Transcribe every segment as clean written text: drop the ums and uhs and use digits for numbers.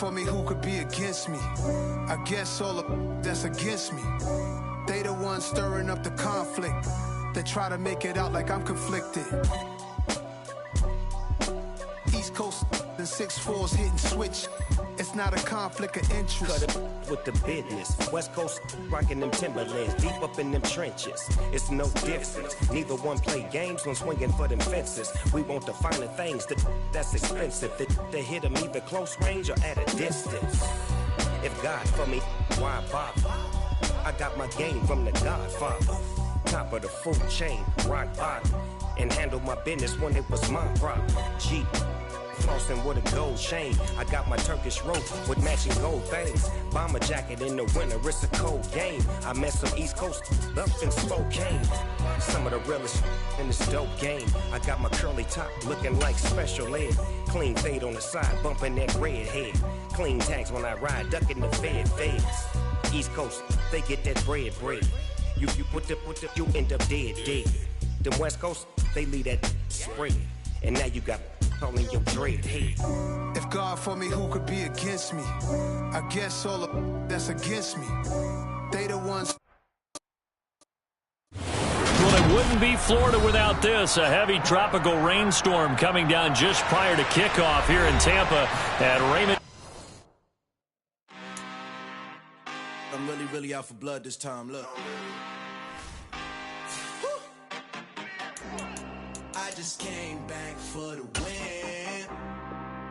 for me, who could be against me? I guess all the that's against me. They the ones stirring up the conflict. They try to make it out like I'm conflicted. East Coast and 6'4's hitting switch. It's not a conflict of interest. Cut it with the business. West Coast rocking them Timberlands, deep up in them trenches. It's no difference. Neither one play games, one swinging for them fences. We want the finer things that's expensive. They hit them either close range or at a distance. If God for me, why bother? I got my game from the Godfather. Top of the food chain, rock bottom. And handle my business when it was my problem. Jeep. Flossing with a gold chain. I got my Turkish rope with matching gold things. Bomber jacket in the winter, it's a cold game. I met some East Coast up in Spokane. Some of the realest in this dope game. I got my curly top looking like special ed. Clean fade on the side, bumping that red head. Clean tags when I ride, ducking the feds. East Coast, they get that bread. You put the, you end up dead. Them West Coast, they leave that spread. And now you got in your dread head. If God for me, who could be against me? I guess all the that's against me. They the ones. Well, it wouldn't be Florida without this. A heavy tropical rainstorm coming down just prior to kickoff here in Tampa at Raymond. I'm really out for blood this time. Look. I just came back for the win.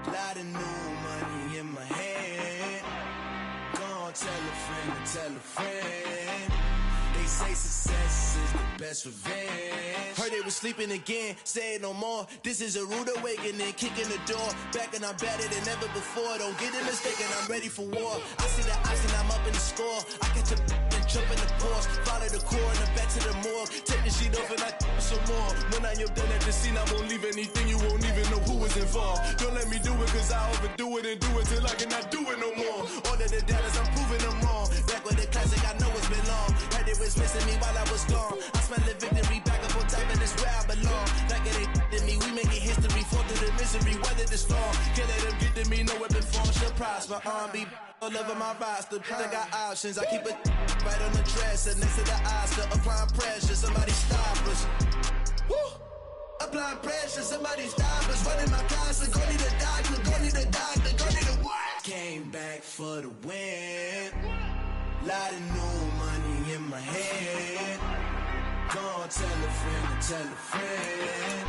Lot of new money in my hand. Gonna tell a friend. They say success is the best revenge. Heard they was sleeping again, say it no more. This is a rude awakening, kicking the door. Back and I'm better than ever before. Don't get it mistaken, I'm ready for war. I see the option, I'm up in the score. I catch a and jump in the course. Follow the core and then back to the morgue. Take the sheet off and I some more. When I am done at the scene, I won't leave anything. You won't even know who was involved. Don't let me do it, cause I overdo it and do it till I cannot do it no more. All of the doubters, I'm proving them wrong. Back with the classic, I know it's been long. Heard it was missing me while I was gone. I smell the victory back up on top, and it's where I belong. Like it ain't to me, we making history. Fall through the misery, weather the storm. Can't let them get to me, no weapon form shall prosper. Be all over my roster, I got options. I keep it right on the dresser, next to the Oscar. Applying pressure, somebody stop us. Woo! Applying pressure, somebody stop us. Running my closet, go need a doctor, go need a doctor, go need a what? Came back for the win. Lot of new money in my hand. Gonna tell a friend.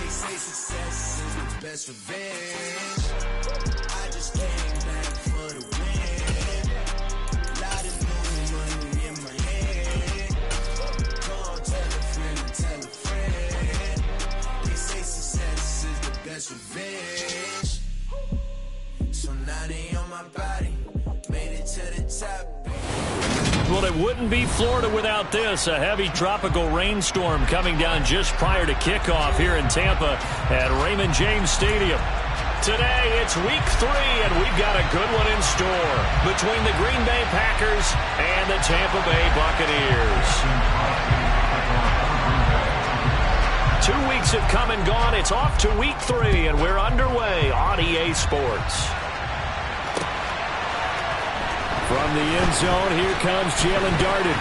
They say success is the best revenge. I just came back for the win. Lot of new money in my hand. Gonna tell a friend. They say success is the best revenge. So now they on my body. Made it to the top. Well, it wouldn't be Florida without this. A heavy tropical rainstorm coming down just prior to kickoff here in Tampa at Raymond James Stadium. Today, it's week 3, and we've got a good one in store between the Green Bay Packers and the Tampa Bay Buccaneers. 2 weeks have come and gone. It's off to week 3, and we're underway on EA Sports. From the end zone, here comes Jalen Darden.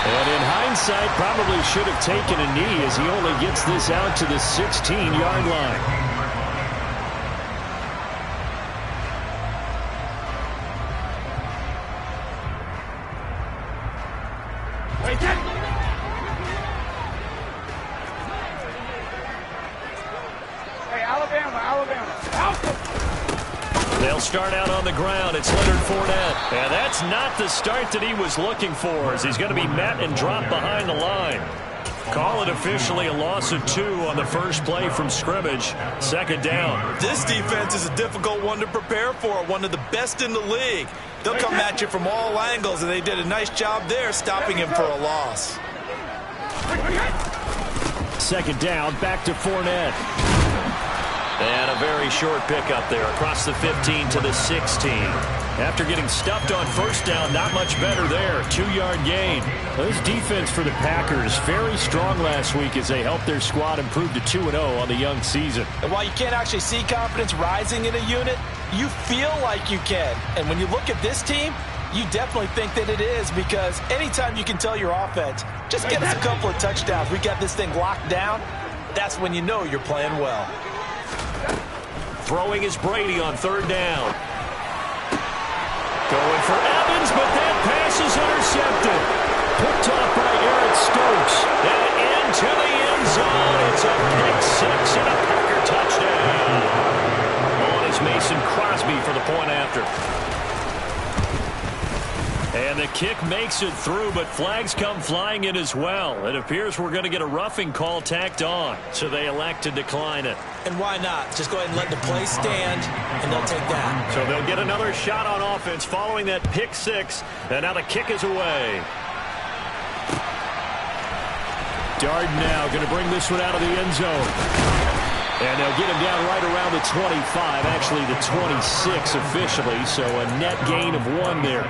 And in hindsight, probably should have taken a knee as he only gets this out to the 16-yard line. They'll start out on the ground. It's Leonard Fournette. And that's not the start that he was looking for, as he's going to be met and dropped behind the line. Call it officially a loss of 2 on the first play from scrimmage. Second down. This defense is a difficult one to prepare for, one of the best in the league. They'll come at you from all angles, and they did a nice job there stopping him for a loss. Second down, back to Fournette. And a very short pickup there across the 15 to the 16. After getting stuffed on first down, not much better there. 2-yard gain. This defense for the Packers, very strong last week as they helped their squad improve to 2-0 on the young season. And while you can't actually see confidence rising in a unit, You feel like you can. And when you look at this team, you definitely think that it is, because anytime you can tell your offense, just get us a couple of touchdowns, we got this thing locked down, that's when you know you're playing well. Throwing is Brady on third down. Going for Evans, but that pass is intercepted. Picked off by Eric Stokes. And into the end zone. It's a pick six and a Packer touchdown. On is Mason Crosby for the point after. And the kick makes it through, but flags come flying in as well. It appears we're going to get a roughing call tacked on, so they elect to decline it. And why not? Just go ahead and let the play stand, and they'll take that. So they'll get another shot on offense following that pick six, and now the kick is away. Darden now going to bring this one out of the end zone. And they'll get him down right around the 25, actually the 26 officially, so a net gain of 1 there.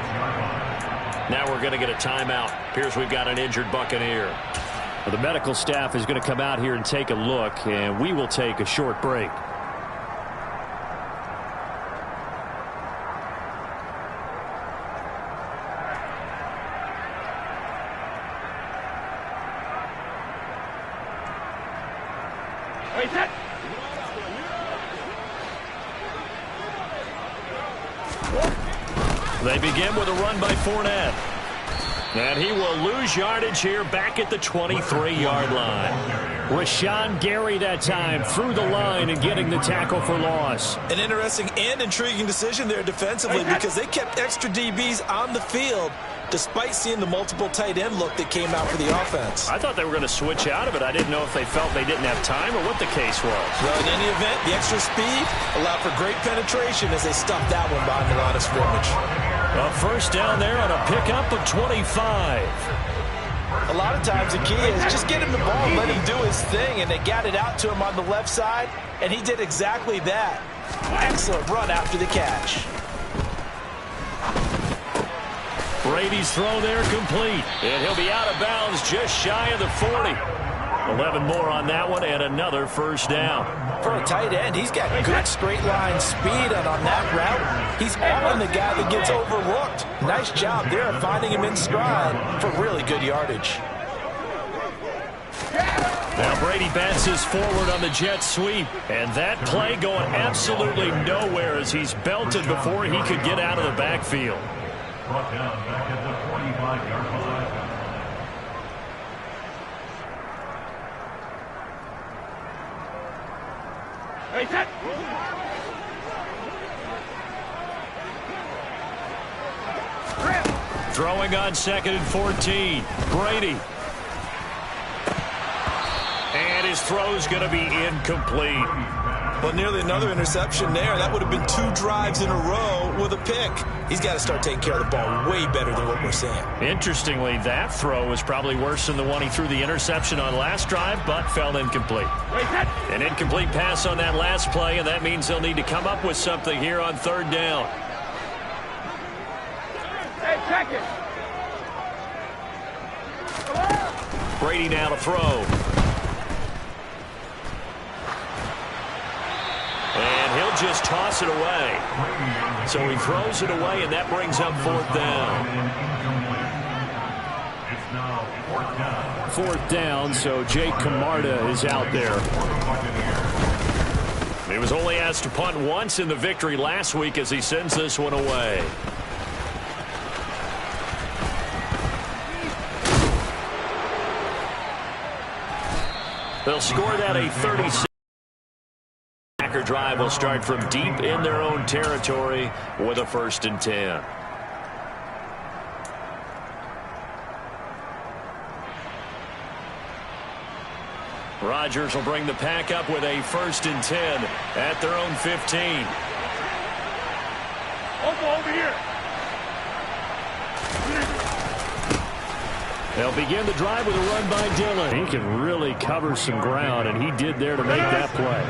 Now we're going to get a timeout. Appears we've got an injured Buccaneer. Well, the medical staff is going to come out here and take a look, and we will take a short break. They begin with a run by Fournette. And he will lose yardage here back at the 23-yard line. Rashawn Gary that time through the line and getting the tackle for loss. An interesting and intriguing decision there defensively, because they kept extra DBs on the field despite seeing the multiple tight end look that came out for the offense. I thought they were going to switch out of it. I didn't know if they felt they didn't have time or what the case was. Well, in any event, the extra speed allowed for great penetration as they stuffed that one behind the line of scrimmage. A first down there on a pickup of 25. A lot of times the key is just get him the ball and let him do his thing, and they got it out to him on the left side, and he did exactly that. Excellent run after the catch. Brady's throw there complete, and he'll be out of bounds just shy of the 40. 11 more on that one, and another first down. For a tight end, he's got good straight line speed, and on that route, he's on the guy that gets overlooked. Nice job there of finding him in stride for really good yardage. Now Brady bounces forward on the jet sweep, and that play going absolutely nowhere as he's belted before he could get out of the backfield. Brought down back at the 45-yard line. Hey, set. Throwing on 2nd and 14. Brady. And his throw's going to be incomplete. Well, nearly another interception there. That would have been 2 drives in a row with a pick. He's got to start taking care of the ball way better than what we're seeing. Interestingly, that throw was probably worse than the one he threw the interception on last drive, but fell incomplete. An incomplete pass on that last play, and that means they'll need to come up with something here on 3rd down. Hey, check it. Brady now to throw. And he'll just toss it away. So he throws it away, and that brings up 4th down. It's now 4th down. 4th down, so Jake Camarda is out there. He was only asked to punt once in the victory last week as he sends this one away. They'll score that a 36. Packer drive will start from deep in their own territory with a 1st and 10. Rodgers will bring the pack up with a 1st and 10 at their own 15. Over here. They'll begin the drive with a run by Dillon. He can really cover some ground, and he did there to make that play.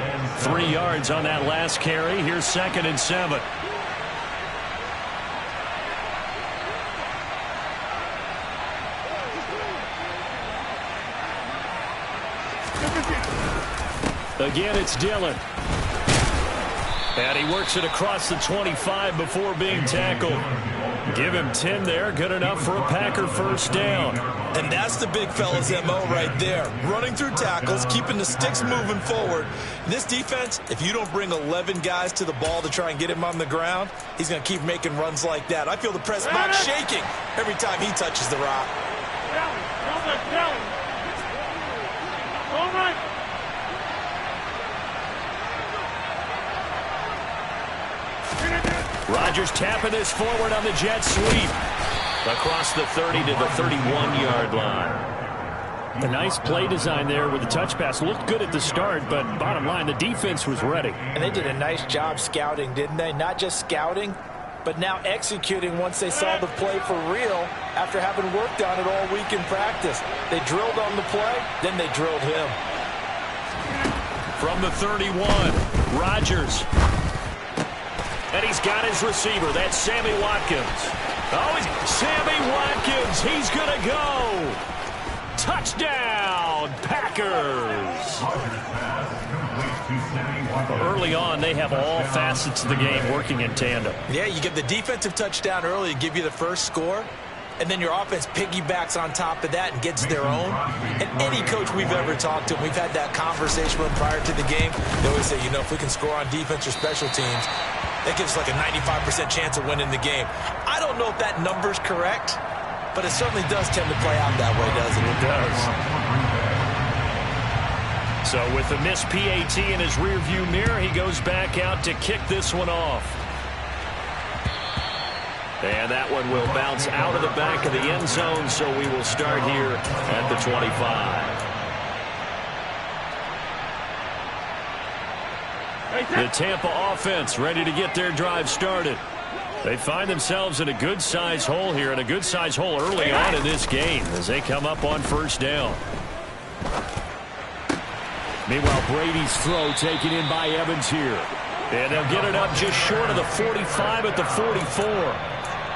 3 yards on that last carry. Here's 2nd and 7. Again, it's Dillon. And he works it across the 25 before being tackled. Give him 10 there. Good enough for a Packer first down. And that's the big fella's MO right there. Running through tackles, keeping the sticks moving forward. This defense, if you don't bring 11 guys to the ball to try and get him on the ground, he's going to keep making runs like that. I feel the press box shaking every time he touches the rock. All right. Rodgers tapping this forward on the jet sweep. Across the 30 to the 31-yard line. A nice play design there with the touch pass. Looked good at the start, but bottom line, the defense was ready. And they did a nice job scouting, didn't they? Not just scouting, but now executing once they saw the play for real after having worked on it all week in practice. They drilled on the play, then they drilled him. From the 31, Rodgers. And he's got his receiver. That's Sammy Watkins. Oh, Sammy Watkins. He's going to go. Touchdown, Packers. Early on, they have all facets of the game working in tandem. Yeah, you get the defensive touchdown early to give you the first score, and then your offense piggybacks on top of that and gets their own. And any coach we've ever talked to, we've had that conversation with prior to the game, they always say, you know, if we can score on defense or special teams, that gives us like a 95% chance of winning the game. I don't know if that number's correct, but it certainly does tend to play out that way, doesn't it? It does. So with the missed PAT in his rearview mirror, he goes back out to kick this one off. And that one will bounce out of the back of the end zone, so we will start here at the 25. The Tampa offense ready to get their drive started. They find themselves in a good-sized hole here, and a good-sized hole early on in this game as they come up on first down. Meanwhile, Brady's throw taken in by Evans here. And they'll get it up just short of the 45 at the 44.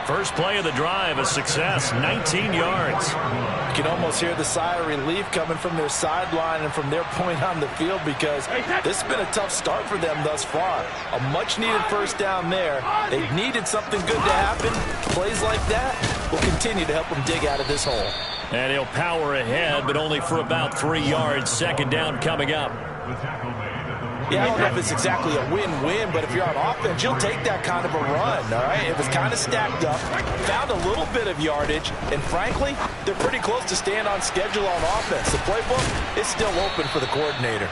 First play of the drive, a success, 19 yards. You can almost hear the sigh of relief coming from their sideline and from their point on the field because this has been a tough start for them thus far. A much-needed first down there. They've needed something good to happen. Plays like that will continue to help them dig out of this hole. And he'll power ahead, but only for about 3 yards. Second down coming up. Yeah, I don't know if it's exactly a win-win, but if you're on offense, you'll take that kind of a run, all right? It was kind of stacked up, found a little bit of yardage, and frankly, they're pretty close to staying on schedule on offense. The playbook is still open for the coordinator.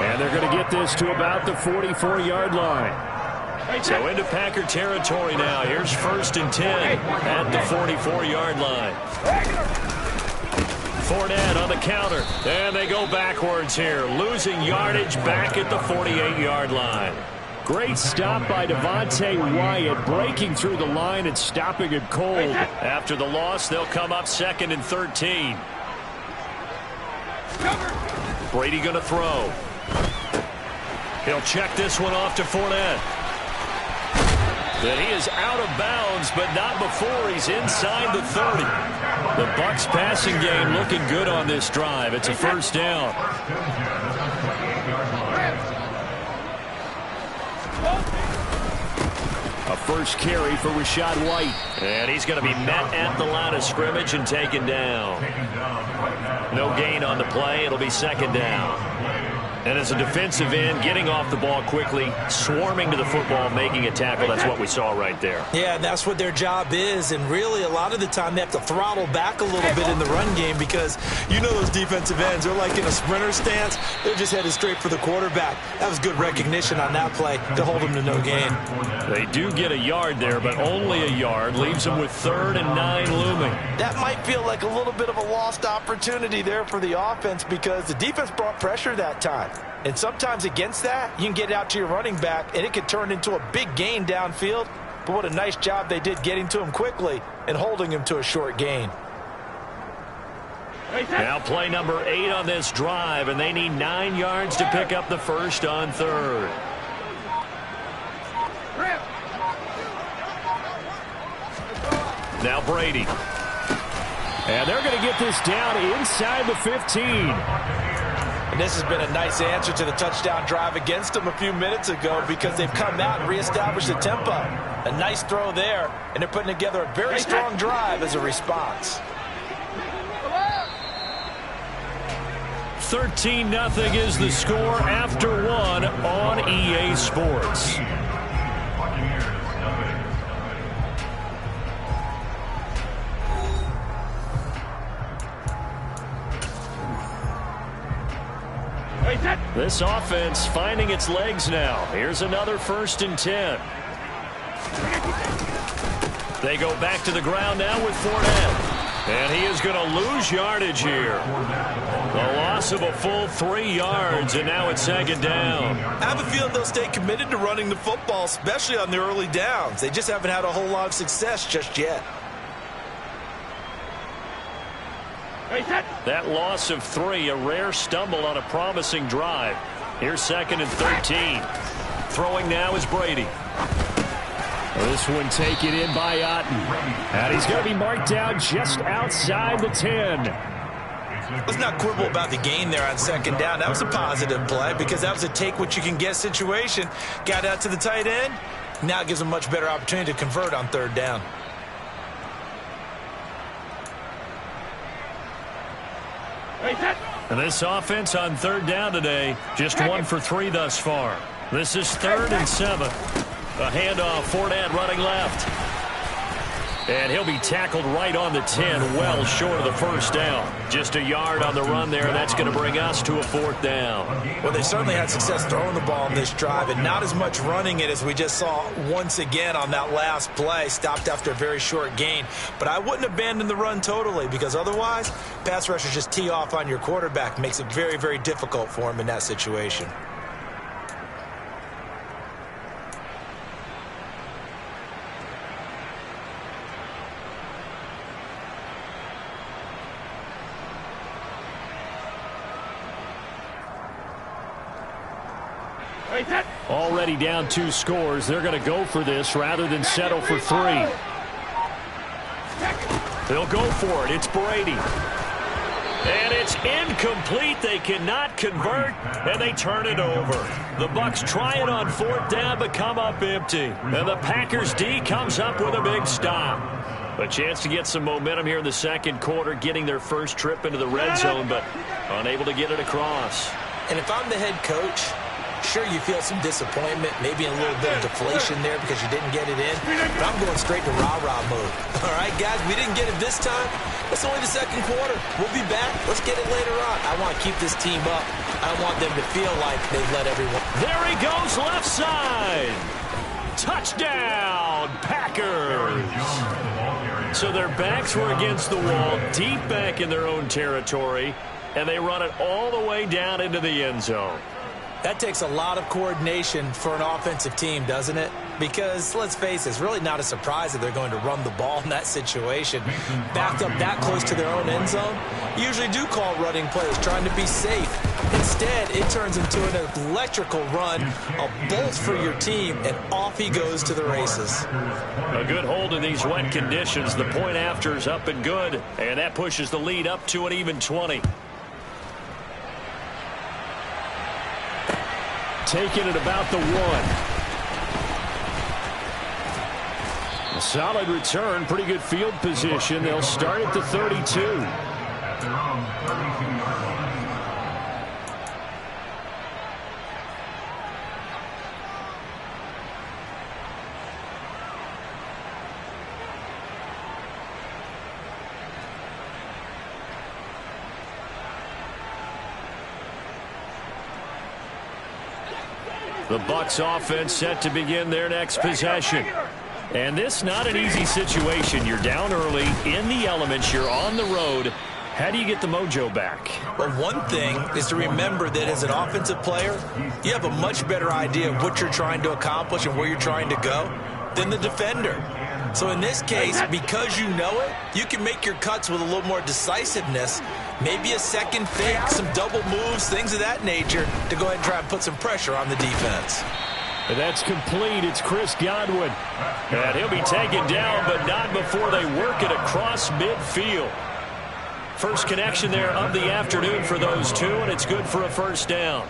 And they're going to get this to about the 44-yard line. So into Packer territory now. Here's 1st and 10 at the 44-yard line. Fournette on the counter, and they go backwards here, losing yardage back at the 48-yard line. Great stop by Devontae Wyatt, breaking through the line and stopping it cold. After the loss, they'll come up 2nd and 13. Brady going to throw. He'll check this one off to Fournette. Then he is out of bounds, but not before he's inside the 30. The Bucs passing game looking good on this drive. It's a first down. A first carry for Rachaad White. And he's going to be met at the line of scrimmage and taken down. No gain on the play. It'll be 2nd down. And as a defensive end, getting off the ball quickly, swarming to the football, making a tackle, that's what we saw right there. Yeah, that's what their job is. And really, a lot of the time, they have to throttle back a little bit in the run game because you know those defensive ends, they're like in a sprinter stance. They're just headed straight for the quarterback. That was good recognition on that play to hold them to no gain. They do get a yard there, but only a yard. Leaves them with 3rd and 9 looming. That might feel like a little bit of a lost opportunity there for the offense because the defense brought pressure that time. And sometimes against that, you can get out to your running back, and it could turn into a big gain downfield. But what a nice job they did getting to him quickly and holding him to a short gain. Now play number 8 on this drive, and they need 9 yards to pick up the first on 3rd. Now Brady. And they're going to get this down inside the 15. And this has been a nice answer to the touchdown drive against them a few minutes ago because they've come out and reestablished the tempo. A nice throw there, and they're putting together a very strong drive as a response. 13-0 is the score after one on EA Sports. This offense finding its legs now. Here's another 1st and 10. They go back to the ground now with Fournette. And he is going to lose yardage here. The loss of a full 3 yards, and now it's 2nd down. I have a feeling they'll stay committed to running the football, especially on the early downs. They just haven't had a whole lot of success just yet. That loss of 3, a rare stumble on a promising drive. Here's 2nd and 13. Throwing now is Brady. This one taken in by Otten. And he's going to be marked down just outside the 10. Let's not quibble about the gain there on 2nd down. That was a positive play because that was a take-what-you-can-get situation. Got out to the tight end. Now it gives them a much better opportunity to convert on 3rd down. And this offense on 3rd down today, just 1 for 3 thus far. This is 3rd and 7. A handoff, Fournette running left. And he'll be tackled right on the 10, well short of the 1st down. Just a yard on the run there. That's going to bring us to a 4th down. Well, they certainly had success throwing the ball in this drive and not as much running it as we just saw once again on that last play. Stopped after a very short gain. But I wouldn't abandon the run totally because otherwise, pass rushers just tee off on your quarterback. Makes it very, very difficult for him in that situation. Already down 2 scores. They're going to go for this rather than settle for 3. They'll go for it. It's Brady. And it's incomplete. They cannot convert, and they turn it over. The Bucs try it on 4th down, but come up empty. And the Packers D comes up with a big stop. A chance to get some momentum here in the 2nd quarter, getting their first trip into the red zone, but unable to get it across. And if I'm the head coach, sure, you feel some disappointment, maybe a little bit of deflation there because you didn't get it in. But I'm going straight to rah-rah mode. All right, guys, we didn't get it this time. It's only the 2nd quarter. We'll be back. Let's get it later on. I want to keep this team up. I want them to feel like they've let everyone. There he goes, left side. Touchdown, Packers. So their backs were against the wall, deep back in their own territory, and they run it all the way down into the end zone. That takes a lot of coordination for an offensive team, doesn't it? Because, let's face it, it's really not a surprise that they're going to run the ball in that situation. Backed up that close to their own end zone, usually do call running plays, trying to be safe. Instead, it turns into an electrical run, a bolt for your team, and off he goes to the races. A good hold in these wet conditions. The point after is up and good, and that pushes the lead up to an even 20. Taking it about the 1. A solid return, pretty good field position. They'll start at the 32. At their own 32-yard line. The Bucs offense set to begin their next possession. And this not an easy situation. You're down early, in the elements, you're on the road. How do you get the mojo back? Well, one thing is to remember that as an offensive player, you have a much better idea of what you're trying to accomplish and where you're trying to go than the defender. So in this case, because you know it, you can make your cuts with a little more decisiveness. Maybe a second fake, some double moves, things of that nature to go ahead and try and put some pressure on the defense. And that's complete. It's Chris Godwin. And he'll be taken down, but not before they work it across midfield. First connection there of the afternoon for those two, and it's good for a first down.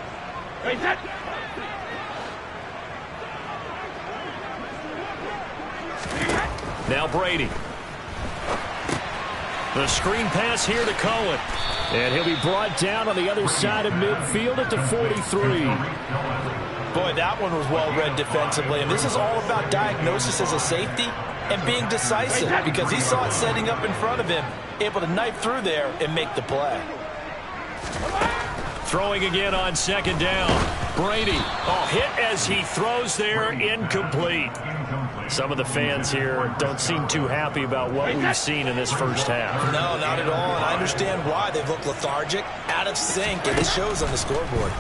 Now Brady. The screen pass here to Cohen. And he'll be brought down on the other side of midfield at the 43. Boy, that one was well-read defensively. And this is all about diagnosis as a safety and being decisive, because he saw it setting up in front of him, able to knife through there and make the play. Throwing again on second down. Brady. Oh, hit as he throws there, incomplete. Some of the fans here don't seem too happy about what we've seen in this first half. No, not at all, and I understand why. They've looked lethargic, out of sync, and it shows on the scoreboard.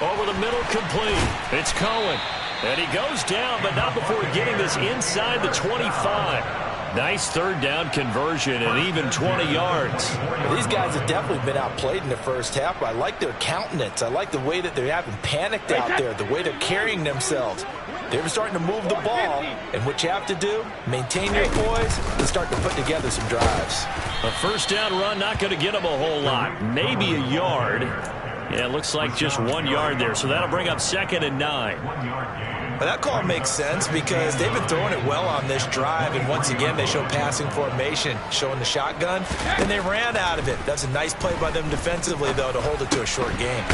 Over the middle, complete. It's Cohen. And he goes down, but not before getting this inside the 25. Nice third down conversion and even 20 yards. These guys have definitely been outplayed in the first half, but I like their countenance. I like the way that they haven't panicked out there, the way they're carrying themselves. They're starting to move the ball, and what you have to do, maintain your poise and start to put together some drives. A first down run, not going to get them a whole lot. Maybe a yard. Yeah, it looks like just 1 yard there, so that'll bring up 2nd and 9. But that call makes sense because they've been throwing it well on this drive, and once again they show passing formation, showing the shotgun, and they ran out of it. That's a nice play by them defensively, though, to hold it to a short game.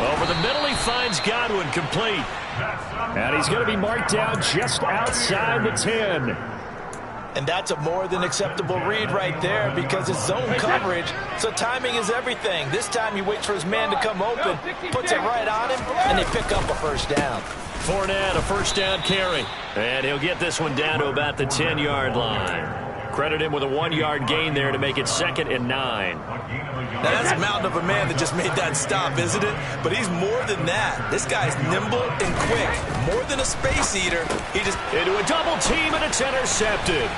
Over the middle, he finds Godwin, complete. And he's going to be marked down just outside the 10. And that's a more than acceptable read right there because it's zone coverage, so timing is everything. This time he waits for his man to come open, puts it right on him, and they pick up a first down. Fournette, a first down carry. And he'll get this one down to about the 10-yard line. Credit him with a 1-yard gain there to make it 2nd and 9. Now, that's a mountain of a man that just made that stop, isn't it? But he's more than that. This guy's nimble and quick. More than a space eater. He just... Into a double team, and it's intercepted.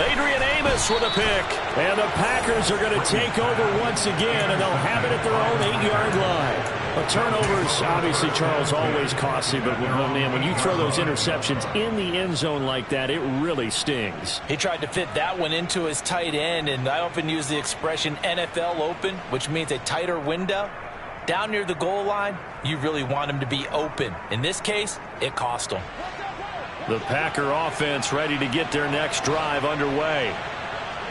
Adrian Amos with a pick. And the Packers are going to take over once again, and they'll have it at their own 8-yard line. A turnover's obviously, Charles, always costly, but man, when you throw those interceptions in the end zone like that, it really stings. He tried to fit that one into his tight end, and I often use the expression NFL open, which means a tighter window. Down near the goal line, you really want him to be open. In this case, it cost him. The Packer offense ready to get their next drive underway.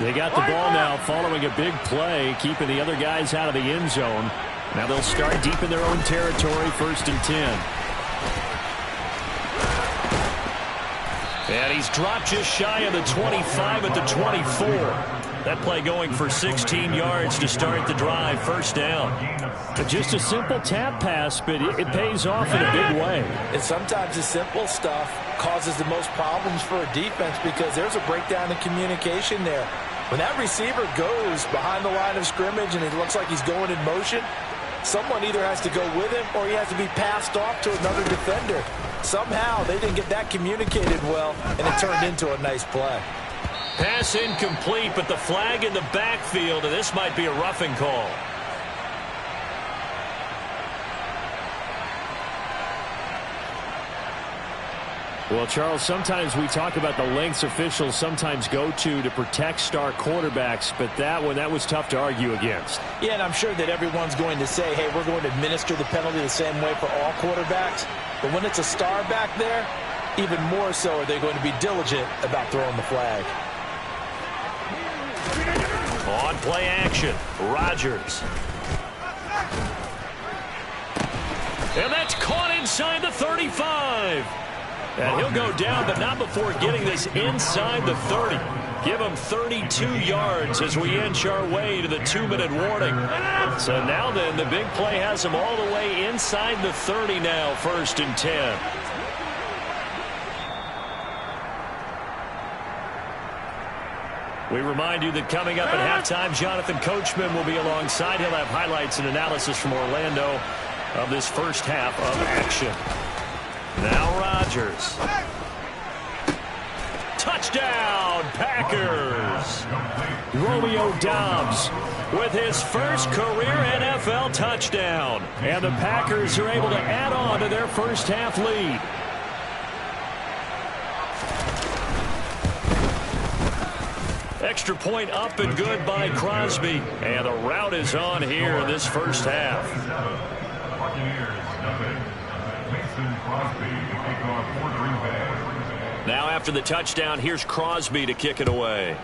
They got the ball now following a big play, keeping the other guys out of the end zone. Now they'll start deep in their own territory, 1st and 10. And he's dropped just shy of the 25 at the 24. That play going for 16 yards to start the drive, 1st down. Just a simple tap pass, but it pays off in a big way. And sometimes the simple stuff causes the most problems for a defense because there's a breakdown in communication there. When that receiver goes behind the line of scrimmage and it looks like he's going in motion, someone either has to go with him or he has to be passed off to another defender. Somehow they didn't get that communicated well, and it turned into a nice play. Pass incomplete, but the flag in the backfield, and this might be a roughing call. Well, Charles, sometimes we talk about the lengths officials sometimes go to protect star quarterbacks, but that was tough to argue against. Yeah, and I'm sure that everyone's going to say, hey, we're going to administer the penalty the same way for all quarterbacks. But when it's a star back there, even more so are they going to be diligent about throwing the flag. On play action, Rodgers. And that's caught inside the 35. And he'll go down, but not before getting this inside the 30. Give him 32 yards as we inch our way to the 2-minute warning. So now then, the big play has him all the way inside the 30 now, 1st and 10. We remind you that coming up at halftime, Jonathan Coachman will be alongside. He'll have highlights and analysis from Orlando of this first half of action. Now Rodgers. Touchdown, Packers. Romeo Doubs with his first career NFL touchdown. And the Packers are able to add on to their first half lead. extra point up and good by Crosby. And the rout is on here in this first half. Now after the touchdown, here's Crosby to kick it away.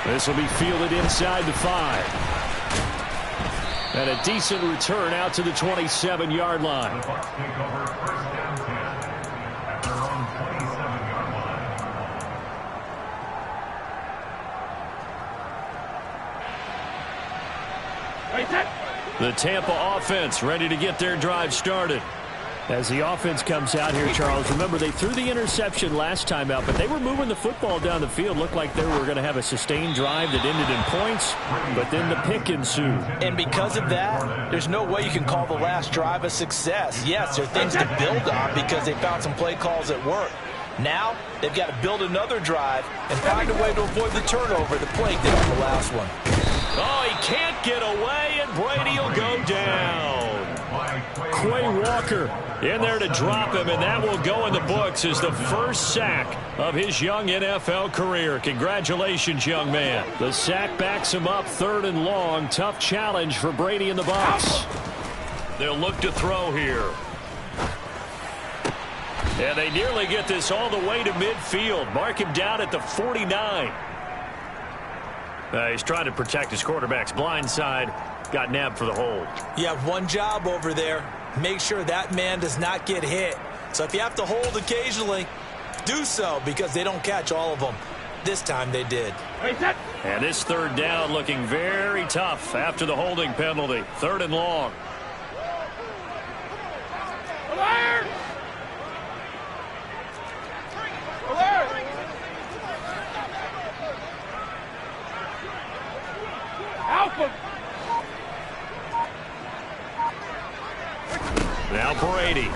This will be fielded inside the 5. And a decent return out to the 27-yard line. The Bucs take over first down 10 at their own 27-yard line. The Tampa offense ready to get their drive started. As the offense comes out here, Charles, remember they threw the interception last time out, but they were moving the football down the field. Looked like they were going to have a sustained drive that ended in points, but then the pick ensued. And because of that, there's no way you can call the last drive a success. Yes, there are things to build on because they found some play calls that work. Now, they've got to build another drive and find a way to avoid the turnover that plagued them on the last one. Oh, he can't get away, and Brady will go down. Quay Walker in there to drop him, and that will go in the books as the first sack of his young NFL career. Congratulations, young man. The sack backs him up 3rd and long. Tough challenge for Brady and the Bucs. They'll look to throw here. And they nearly get this all the way to midfield. Mark him down at the 49. He's trying to protect his quarterback's blind side. Got nabbed for the hold. You have one job over there. Make sure that man does not get hit. So if you have to hold occasionally, do so because they don't catch all of them. This time they did. And this 3rd down looking very tough after the holding penalty. 3rd and long. Now Brady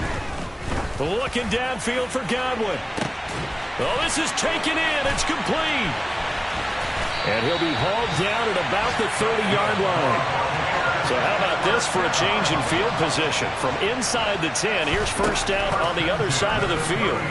looking downfield for Godwin. Oh, this is taken in. It's complete. And he'll be hauled down at about the 30-yard line. So how about this for a change in field position? From inside the 10, here's first down on the other side of the field.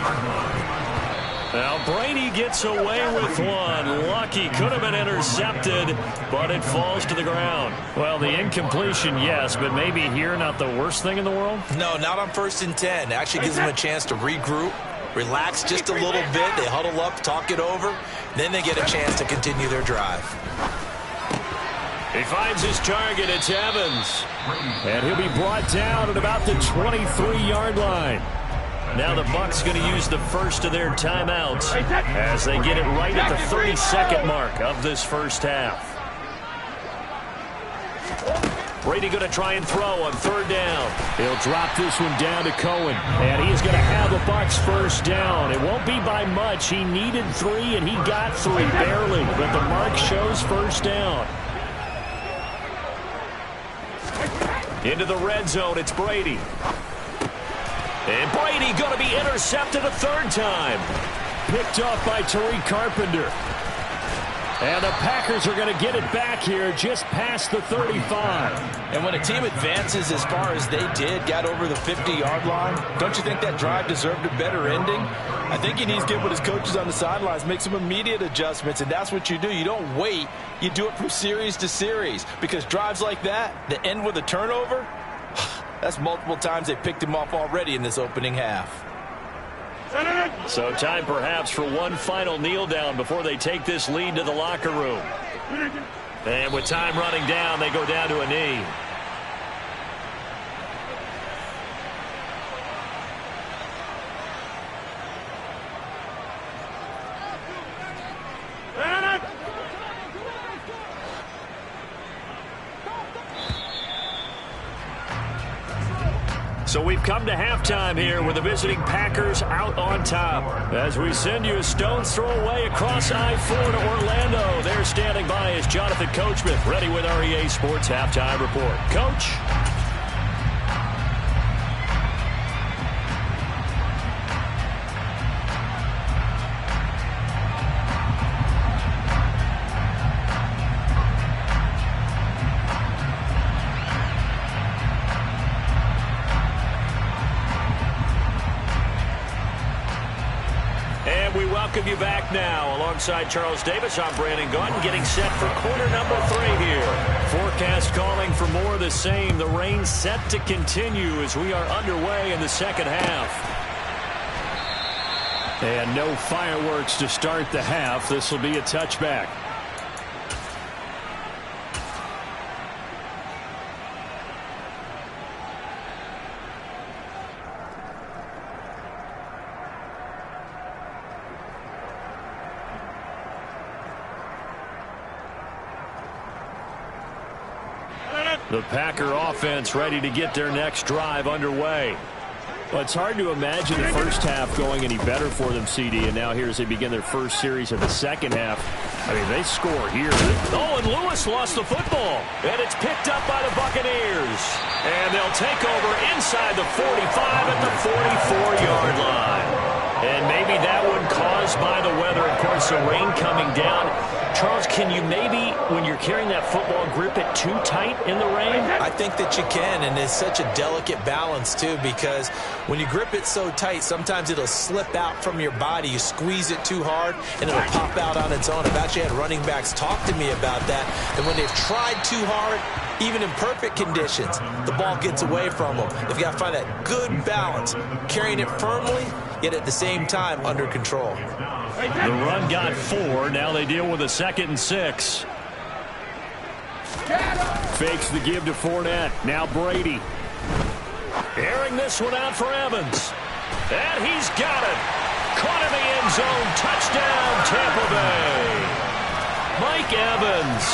Now Brady gets away with one. Lucky, could have been intercepted, but it falls to the ground. Well, the incompletion, yes, but maybe here not the worst thing in the world? No, not on 1st and 10. Actually gives them a chance to regroup, relax just a little bit. They huddle up, talk it over. Then they get a chance to continue their drive. He finds his target. It's Evans. And he'll be brought down at about the 23-yard line. Now the Bucs going to use the first of their timeouts as they get it right at the 30-second mark of this first half. Brady going to try and throw on 3rd down. He'll drop this one down to Cohen. And he's going to have the Bucs first down. It won't be by much. He needed 3, and he got 3 barely. But the mark shows first down. Into the red zone, it's Brady. And Brady going to be intercepted a 3rd time. Picked off by Tariq Carpenter. And the Packers are going to get it back here just past the 35. And when a team advances as far as they did, got over the 50-yard line, don't you think that drive deserved a better ending? I think he needs to get with his coaches on the sidelines, make some immediate adjustments, and that's what you do. You don't wait. You do it from series to series because drives like that end with a turnover, that's multiple times they picked him off already in this opening half. So time perhaps for one final kneel down before they take this lead to the locker room. And with time running down, they go down to a knee. So we've come to halftime here with the visiting Packers out on top. As we send you a stone's throw away across I-4 to Orlando. There standing by is Jonathan Coachman, ready with REA Sports Halftime Report. Coach? welcome you back now. Alongside Charles Davis, I'm Brandon Gaudin, getting set for quarter number 3 here. Forecast calling for more of the same. The rain set to continue as we are underway in the second half. And no fireworks to start the half. This will be a touchback. The Packer offense ready to get their next drive underway. Well, it's hard to imagine the first half going any better for them, CD, and now here as they begin their first series of the second half. I mean, they score here. Oh, and Lewis lost the football, and it's picked up by the Buccaneers. And they'll take over inside the 45 at the 44-yard line. And maybe that one caused by the weather. Of course, the rain coming down. Charles, can you maybe, when you're carrying that football, grip it too tight in the rain? I think that you can, and it's such a delicate balance, too, because when you grip it so tight, sometimes it'll slip out from your body. You squeeze it too hard, and it'll pop out on its own. I've actually had running backs talk to me about that, and when they've tried too hard, even in perfect conditions, the ball gets away from them. They've got to find that good balance, carrying it firmly, yet at the same time under control. The run got 4. Now they deal with a 2nd and 6. Fakes the give to Fournette. Now Brady. Airing this one out for Evans. And he's got it. Caught in the end zone. Touchdown, Tampa Bay. Mike Evans.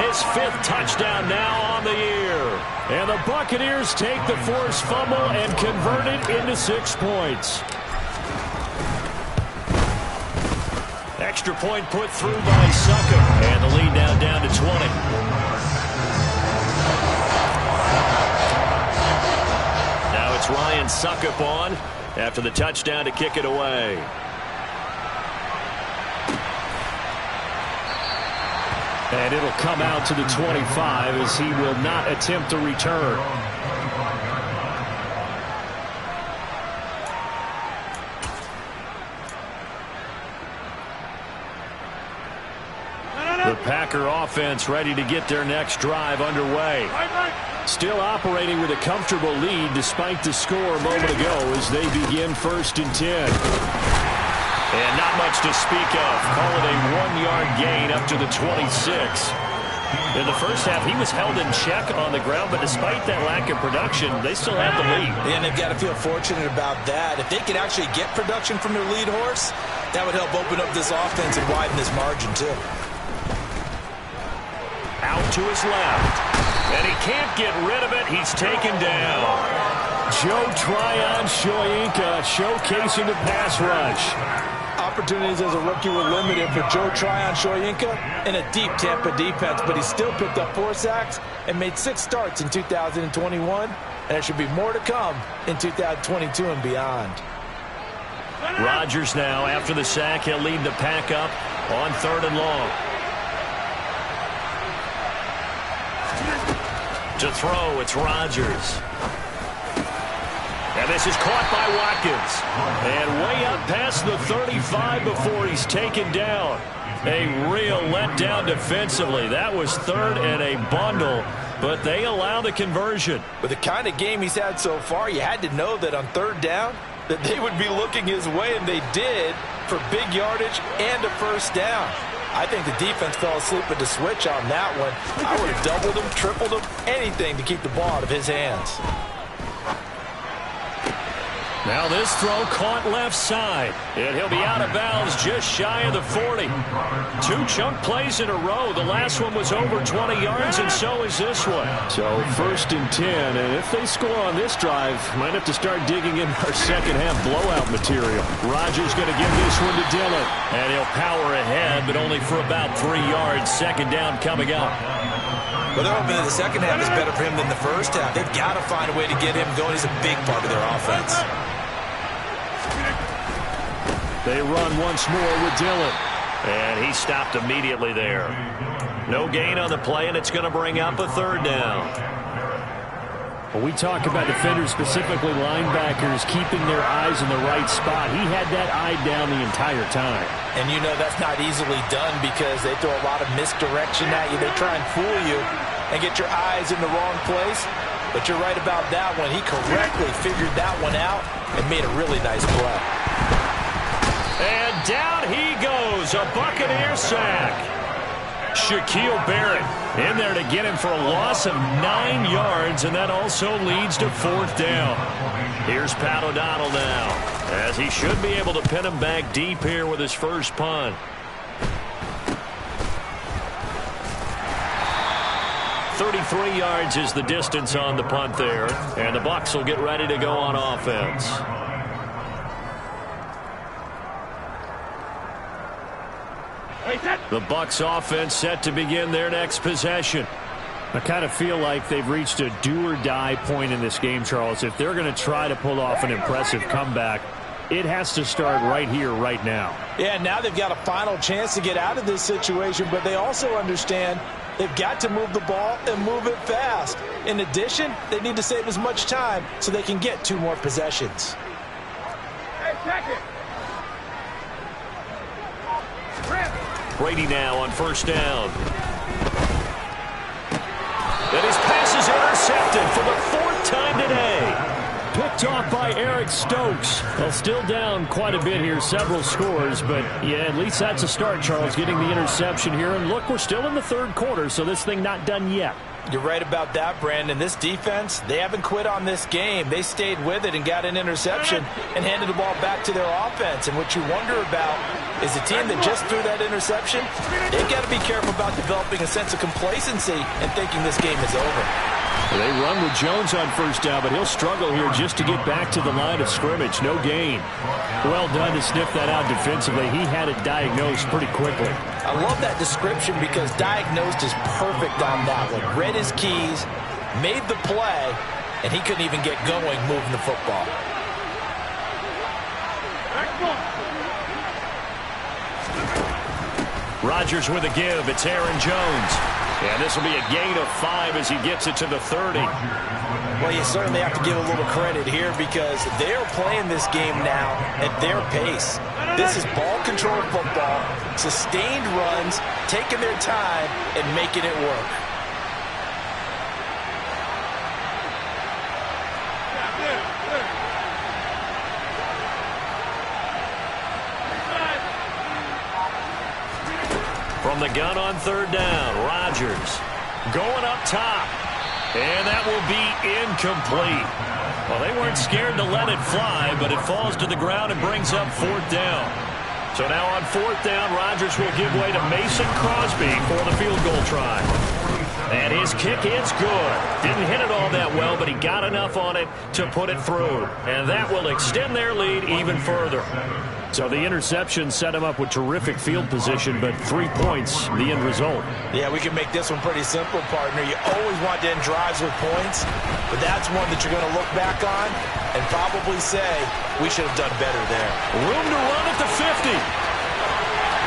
His 5th touchdown now on the year. And the Buccaneers take the forced fumble and convert it into 6 points. Extra point put through by Succop. And the lead now down to 20. Now it's Ryan Succop on after the touchdown to kick it away. And it'll come out to the 25 as he will not attempt to return. The Packer offense ready to get their next drive underway. Still operating with a comfortable lead despite the score a moment ago as they begin 1st and 10. And not much to speak of. Call it a 1-yard gain up to the 26. In the first half, he was held in check on the ground, but despite that lack of production, they still have the lead. And they've got to feel fortunate about that. If they could actually get production from their lead horse, that would help open up this offense and widen this margin, too. Out to his left. And he can't get rid of it. He's taken down. Joe Tryon-Shoyinka showcasing the pass rush. Opportunities as a rookie were limited for Joe Tryon-Shoyinka in a deep Tampa defense, but he still picked up 4 sacks and made 6 starts in 2021, and there should be more to come in 2022 and beyond. Rodgers now, after the sack, he'll lead the pack up on 3rd and long. To throw, it's Rodgers. And this is caught by Watkins. And way up past the 35 before he's taken down. A real letdown defensively. That was 3rd and a bundle, but they allow the conversion. With the kind of game he's had so far, you had to know that on 3rd down, that they would be looking his way, and they did, for big yardage and a 1st down. I think the defense fell asleep with the switch on that one. I would have doubled him, tripled him, anything to keep the ball out of his hands. Now this throw caught left side, and he'll be out of bounds just shy of the 40. 2 chunk plays in a row. The last one was over 20 yards, and so is this one. So 1st and 10, and if they score on this drive, might have to start digging in our second half blowout material. Rodgers going to give this one to Dillon, and he'll power ahead, but only for about 3 yards. 2nd down coming up. But they're hoping that the second half is better for him than the first half. They've got to find a way to get him going. He's a big part of their offense. They run once more with Dillon. And he stopped immediately there. No gain on the play, and it's going to bring up a 3rd down. When we talk about defenders, specifically linebackers, keeping their eyes in the right spot, he had that eye down the entire time. And you know that's not easily done because they throw a lot of misdirection at you. They try and fool you and get your eyes in the wrong place. But you're right about that one. He correctly figured that one out and made a really nice play. And down he goes, a Buccaneer sack. Shaquille Barrett in there to get him for a loss of 9 yards, and that also leads to 4th down. Here's Pat O'Donnell now, as he should be able to pin him back deep here with his first punt. .33 yards is the distance on the punt there, and the Bucs will get ready to go on offense. The Bucs offense set to begin their next possession. I kind of feel like they've reached a do-or-die point in this game, Charles. If they're going to try to pull off an impressive comeback, it has to start right here, right now. Yeah, now they've got a final chance to get out of this situation, but they also understand they've got to move the ball and move it fast. In addition, they need to save as much time so they can get 2 more possessions. Hey, check it. Brady now on 1st down. And his pass is intercepted for the 4th time today. Picked off by Eric Stokes. Well, still down quite a bit here, several scores, but yeah, at least that's a start, Charles, getting the interception here. And look, we're still in the 3rd quarter, so this thing not done yet. You're right about that, Brandon. This defense, they haven't quit on this game. They stayed with it and got an interception and handed the ball back to their offense. And what you wonder about is the team that just threw that interception, they've got to be careful about developing a sense of complacency and thinking this game is over. They run with Jones on 1st down, but he'll struggle here just to get back to the line of scrimmage. No gain. Well done to sniff that out defensively. He had it diagnosed pretty quickly. I love that description because diagnosed is perfect on that one. Read his keys, made the play, and he couldn't even get going moving the football. Rodgers with a give. It's Aaron Jones. And this will be a gain of 5 as he gets it to the 30. Well, you certainly have to give a little credit here because they are playing this game now at their pace. This is ball control football, sustained runs, taking their time, and making it work. From the gun on 3rd down, Rodgers going up top. And that will be incomplete. Well, they weren't scared to let it fly, but it falls to the ground and brings up 4th down. So now on 4th down, Rodgers will give way to Mason Crosby for the field goal try. And his kick is good. Didn't hit it all that well, but he got enough on it to put it through. And that will extend their lead even further. So the interception set him up with terrific field position, but 3 points, the end result. Yeah, we can make this one pretty simple, partner. You always want to end drives with points, but that's one that you're going to look back on and probably say, we should have done better there. Room to run at the 50.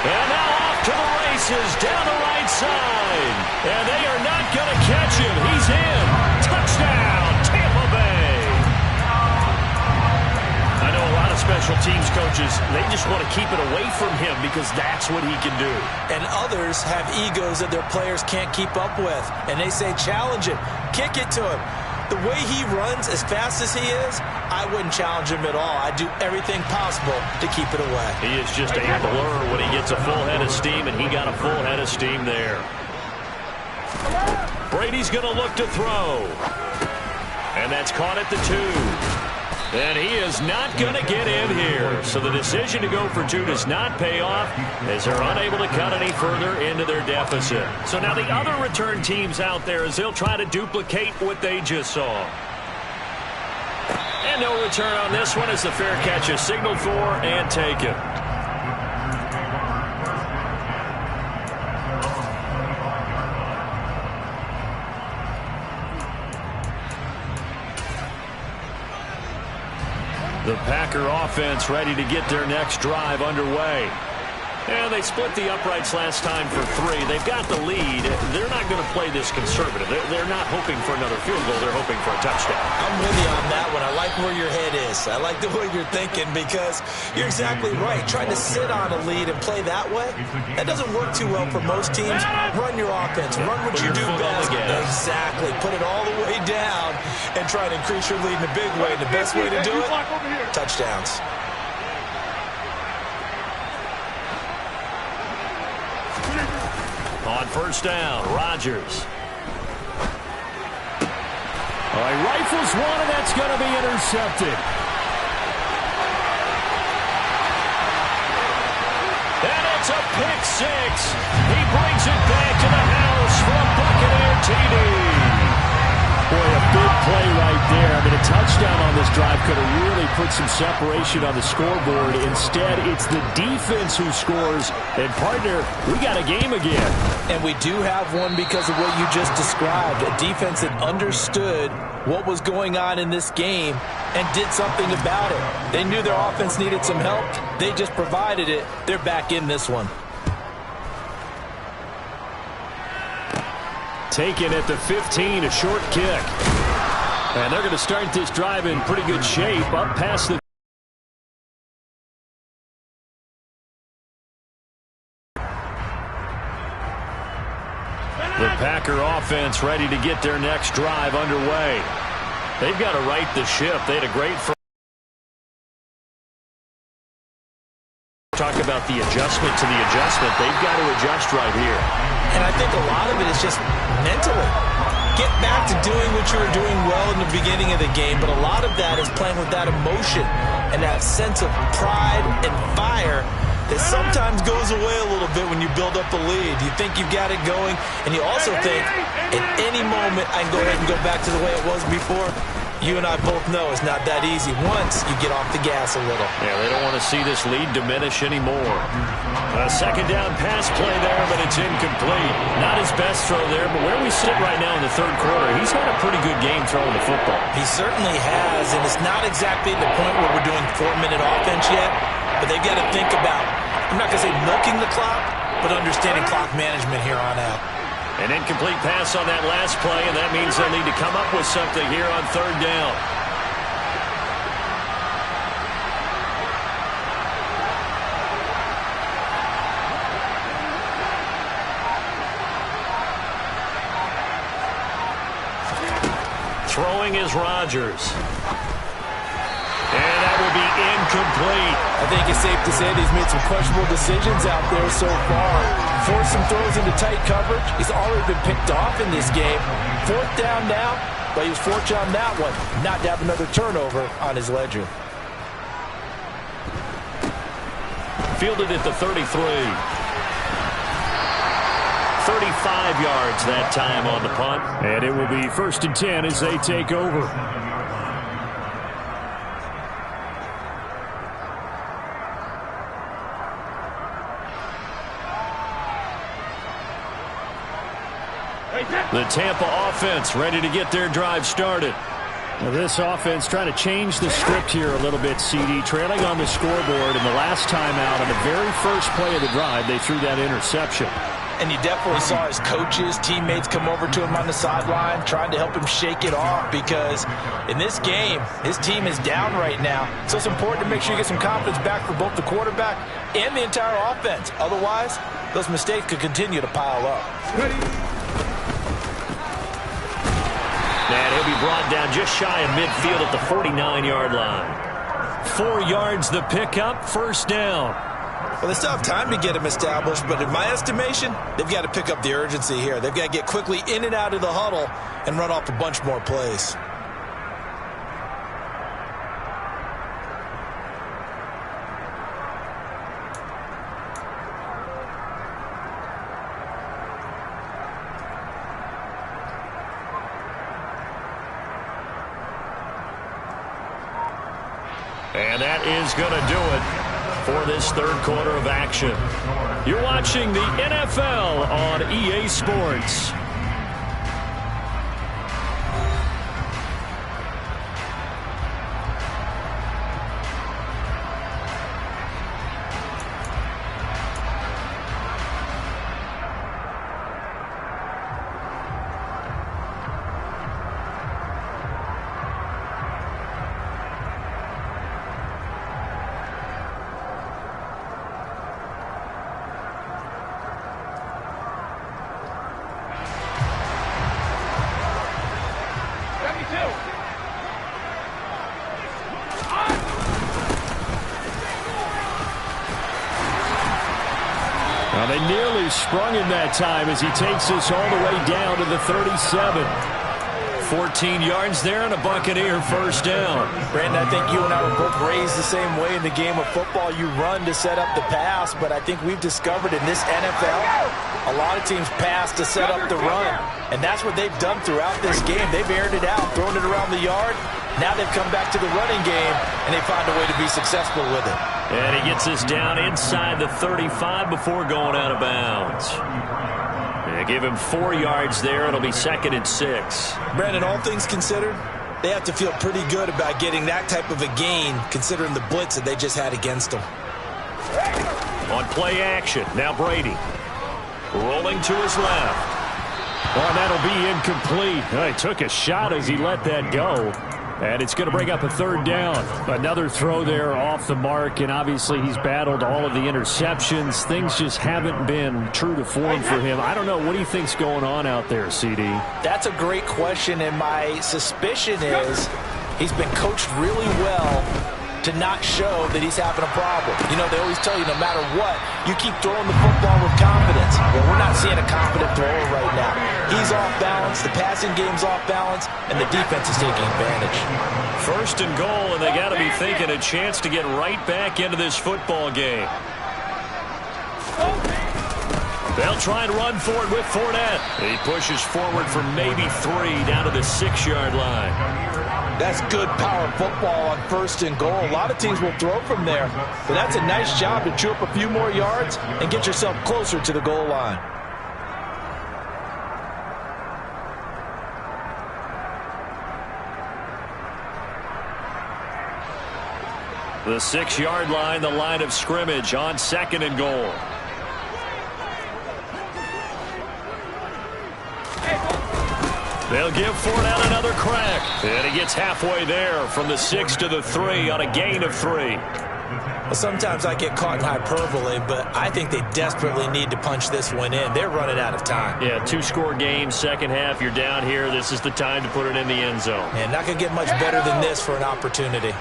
And now off to the races down the right side. And they are not going to catch him. He's in. Touchdown, Tampa Bay. I know a lot of special teams coaches, they just want to keep it away from him because that's what he can do. And others have egos that their players can't keep up with. And they say, challenge him, kick it to him. The way he runs as fast as he is, I wouldn't challenge him at all. I'd do everything possible to keep it away. He is just a blur when he gets a full head of steam, and he got a full head of steam there. Brady's going to look to throw. And that's caught at the 2. And he is not going to get in here. So the decision to go for 2 does not pay off as they're unable to cut any further into their deficit. So now the other return teams out there as they'll try to duplicate what they just saw. And no return on this one as the fair catch is signaled for and taken. The Packer offense ready to get their next drive underway. And they split the uprights last time for 3. They've got the lead. They're not going to play this conservative. They're not hoping for another field goal. They're hoping for a touchdown. I'm with you on that one. I like where your head is. I like the way you're thinking because you're exactly right. Trying to sit on a lead and play that way, that doesn't work too well for most teams. Run your offense. Run what you do best. Exactly. Put it all the way down and try to increase your lead in a big way. And the best way to do it, touchdowns. On first down, Rodgers. All right, rifles one, and that's going to be intercepted. And it's a pick 6. He brings it back to the house for a Buccaneer TD. Boy, a big play right there. I mean, a touchdown on this drive could have really put some separation on the scoreboard. Instead, it's the defense who scores. And, partner, we got a game again. And we do have one because of what you just described. A defense that understood what was going on in this game and did something about it. They knew their offense needed some help. They just provided it. They're back in this one. Taken at the 15, a short kick. And they're going to start this drive in pretty good shape. Up past the Packer offense ready to get their next drive underway. They've got to right the ship. They had a great first. Talk about the adjustment to the adjustment. They've got to adjust right here. And I think a lot of it is just mentally. Get back to doing what you were doing well in the beginning of the game, but a lot of that is playing with that emotion and that sense of pride and fire that sometimes goes away a little bit when you build up a lead. You think you've got it going, and you also think at any moment I can go ahead and go back to the way it was before. You and I both know it's not that easy once you get off the gas a little. Yeah, they don't want to see this lead diminish anymore. A second down pass play there, but it's incomplete. Not his best throw there, but where we sit right now in the third quarter, he's had a pretty good game throwing the football. He certainly has, and it's not exactly the point where we're doing 4-minute offense yet, but they've got to think about, I'm not going to say milking the clock, but understanding clock management here on out. An incomplete pass on that last play, and that means they'll need to come up with something here on third down. Throwing is Rodgers. And that will be incomplete. I think it's safe to say that he's made some questionable decisions out there so far. Forced some throws into tight coverage. He's already been picked off in this game. Fourth down now, but he was fortunate on that one not to have another turnover on his ledger. Fielded at the 33. 35 yards that time on the punt. And it will be 1st and 10 as they take over. The Tampa offense ready to get their drive started. Now this offense trying to change the script here a little bit, CD. Trailing on the scoreboard, and the last time out on the very first play of the drive, they threw that interception. And you definitely saw his coaches, teammates come over to him on the sideline, trying to help him shake it off because in this game, his team is down right now. So it's important to make sure you get some confidence back for both the quarterback and the entire offense. Otherwise, those mistakes could continue to pile up. And he'll be brought down just shy of midfield at the 49-yard line. 4 yards the pickup, first down. Well, they still have time to get him established, but in my estimation, they've got to pick up the urgency here. They've got to get quickly in and out of the huddle and run off a bunch more plays. And that is going to do it for this third quarter of action. You're watching the NFL on EA Sports. really sprung him that time as he takes this all the way down to the 37. 14 yards there and a Buccaneer first down. Brandon, I think you and I were both raised the same way in the game of football. You run to set up the pass, but I think we've discovered in this NFL, a lot of teams pass to set up the run. And that's what they've done throughout this game. They've aired it out, thrown it around the yard. Now they've come back to the running game, and they find a way to be successful with it. And he gets us down inside the 35 before going out of bounds. They give him 4 yards there. It'll be 2nd and 6. Brandon, all things considered, they have to feel pretty good about getting that type of a gain, considering the blitz that they just had against them. On play action, now Brady. Rolling to his left. Oh, that'll be incomplete. He took a shot as he let that go. And it's going to bring up a 3rd down. Another throw there off the mark, and obviously he's battled all of the interceptions. Things just haven't been true to form for him. I don't know. What do you think's going on out there, CD? That's a great question, and my suspicion is he's been coached really well to not show that he's having a problem. You know, they always tell you no matter what, you keep throwing the football with confidence. Well, we're not seeing a confident thrower right now. He's off balance, the passing game's off balance, and the defense is taking advantage. 1st and goal, and they got to be thinking a chance to get right back into this football game. They'll try and run for it with Fournette. He pushes forward for maybe 3 down to the 6-yard line. That's good power football on 1st and goal. A lot of teams will throw from there, but that's a nice job to chew up a few more yards and get yourself closer to the goal line. The 6-yard line, the line of scrimmage on 2nd and goal. They'll give Fournette another crack. And he gets halfway there from the 6 to the 3 on a gain of 3. Well, sometimes I get caught in hyperbole, but I think they desperately need to punch this one in. They're running out of time. Yeah, 2-score game, second half. You're down here. This is the time to put it in the end zone. And not going to get much better than this for an opportunity.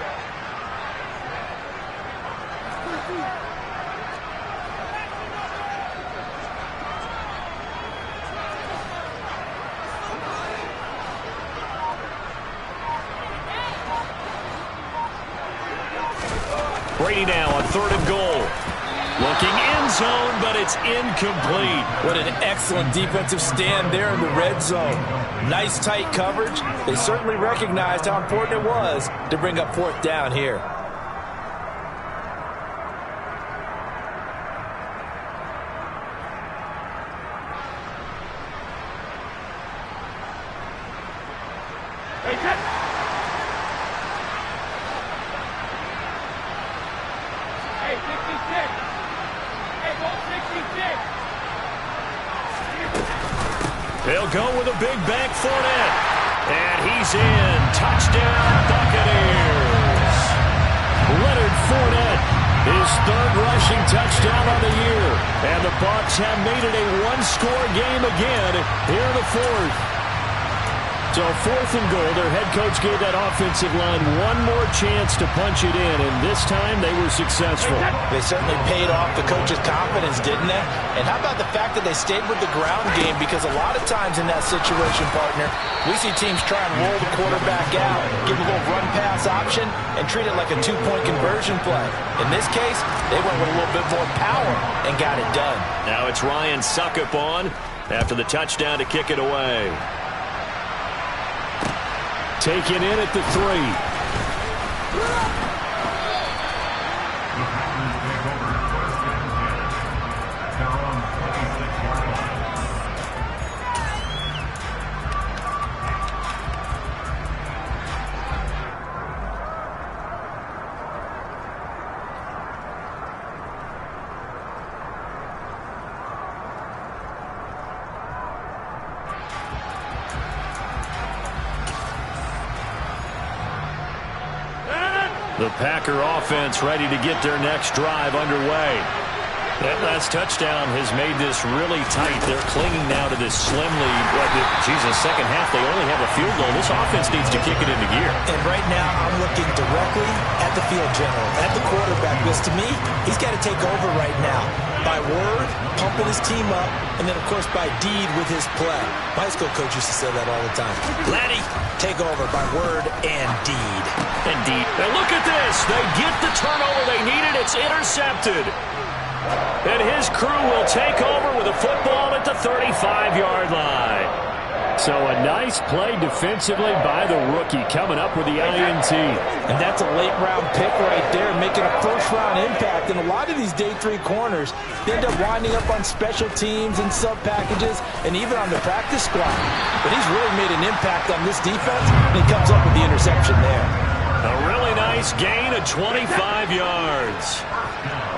Brady now on 3rd and goal. Looking end zone, but it's incomplete. What an excellent defensive stand there in the red zone. Nice tight coverage. They certainly recognized how important it was to bring up 4th down here. They'll go with a big bank Fournette. And he's in. Touchdown, Buccaneers. Leonard Fournette, his 3rd rushing touchdown on the year. And the Bucs have made it a 1-score game again here in the 4th. So 4th and goal, their head coach gave that offensive line one more chance to punch it in, and this time they were successful. They certainly paid off the coach's confidence, didn't they? And how about the fact that they stayed with the ground game? Because a lot of times in that situation, partner, we see teams try and roll the quarterback out, give a little run-pass option, and treat it like a 2-point conversion play. In this case, they went with a little bit more power and got it done. Now it's Ryan Suckup on after the touchdown to kick it away. Taken in at the 3. The Packer offense ready to get their next drive underway. That last touchdown has made this really tight. They're clinging now to this slim lead. Jesus, second half, they only have a field goal. This offense needs to kick it into gear. And right now, I'm looking directly at the field general, at the quarterback, because to me, he's got to take over right now. By word, pumping his team up, and then, of course, by deed with his play. My high school coach used to say that all the time. Laddie, take over by word and deed. Indeed. And look at this. They get the turnover they needed. It's intercepted. And his crew will take over with a football at the 35-yard line. So a nice play defensively by the rookie coming up with the INT. And that's a late-round pick right there, making a first-round impact. And a lot of these day 3 corners, they end up winding up on special teams and sub-packages and even on the practice squad. But he's really made an impact on this defense, and he comes up with the interception there. A really nice gain of 25 yards.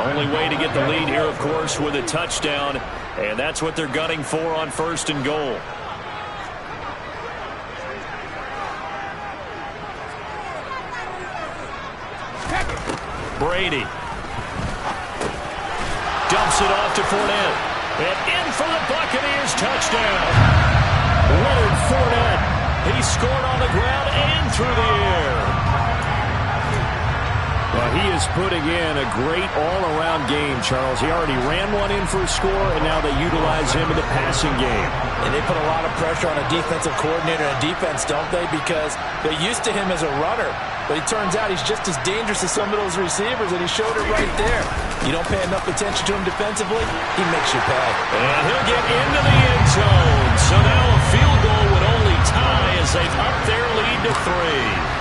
Only way to get the lead here, of course, with a touchdown. And that's what they're gunning for on 1st and goal. Brady dumps it off to Fournette. And in for the Buccaneers touchdown. Leonard Fournette. He scored on the ground and through the air. Well, he is putting in a great all-around game, Charles. He already ran one in for a score, and now they utilize him in the passing game. And they put a lot of pressure on a defensive coordinator and defense, don't they? Because they're used to him as a runner. But it turns out he's just as dangerous as some of those receivers, and he showed it right there. You don't pay enough attention to him defensively, he makes you pay. And he'll get into the end zone. So now a field goal would only tie as they've upped their lead to 3.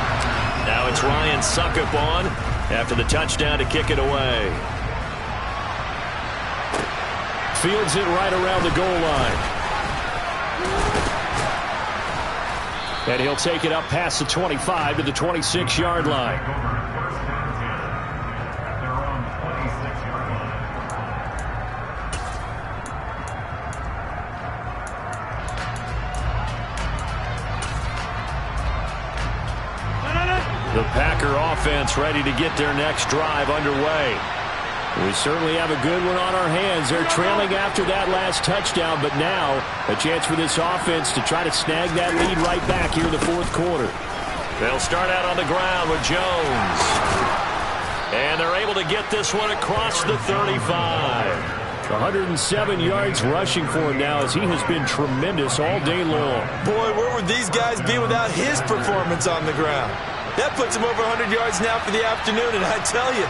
Now it's Ryan Suckup on after the touchdown to kick it away. Fields it right around the goal line. And he'll take it up past the 25 to the 26-yard line. The Packer offense ready to get their next drive underway. We certainly have a good one on our hands. They're trailing after that last touchdown, but now a chance for this offense to try to snag that lead right back here in the 4th quarter. They'll start out on the ground with Jones. And they're able to get this one across the 35. 107 yards rushing for him now as he has been tremendous all day long. Boy, where would these guys be without his performance on the ground? That puts him over 100 yards now for the afternoon, and I tell you,